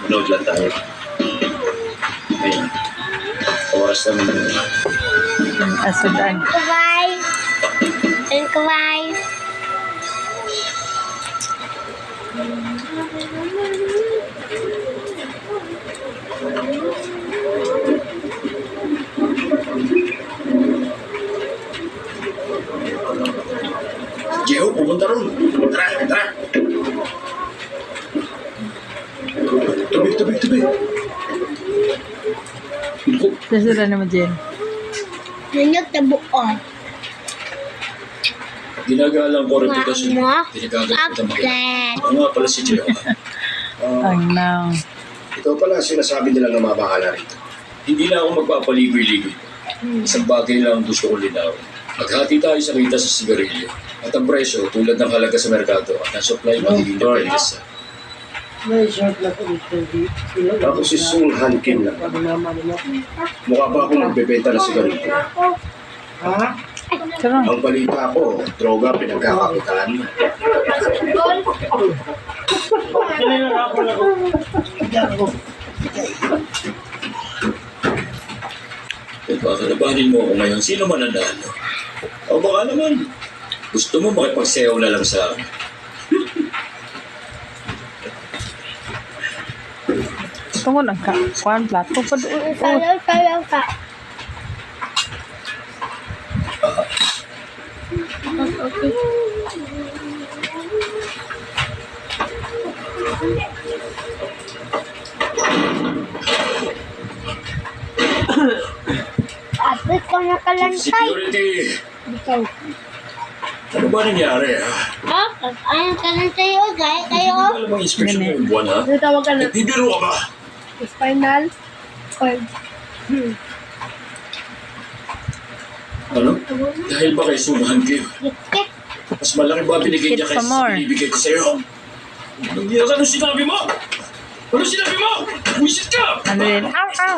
Load lang tayo. Ayun. Oras naman. Asudan. Kawai. And kawai. Jeho, pumunta ron. Tara, tara. Tubi. Susudan naman dyan. Nanyag na buo. Ginagalang ko rin ito kasi Mo? pinagagat kita makita. Uplet. Oo nga pala si Jeho. Ang nang. Ito pala ang sinasabi nila na mabahala rito. Hindi na ako magpapaligoy-ligoy. Isang bagay lang ang gusto ko linawin. Maghati tayo sa kita sa sigarilyo. At ang presyo tulad ng halaga sa merkado at ang supply magiging depende sa... Ako si Sung Han Kim lang. Mukha pa ako nagbebenta ng sigarilyo. Sarang. Ang balita ko, droga pinagkakakitaan mo. Kung kakalabanin mo ako ngayon, sino man ang nanalo? O baka naman, gusto mo makipagsayaw na lang sa akin. Tungo ng ka. Kuhan plato pa doon. Sayaw ka. Okay. Abot ka na kalantay. Security! Ikaw. Ano ba nangyari ha? Ah, ayun ka lang sa'yo, gaya kayo. Ano ba bang inspection mo yung buwan ha? Tawag ka na. Nagbibiro ka ba? Spinal cord. Ano? Dahil ba kay sumahan kayo? Lipstick. Mas malaki ba binigay niya Skip kaysa some more. sa binibigay ko sa'yo? Ano sinabi mo? Ano sinabi mo? Buisit ka! Ano din? Ow, ow.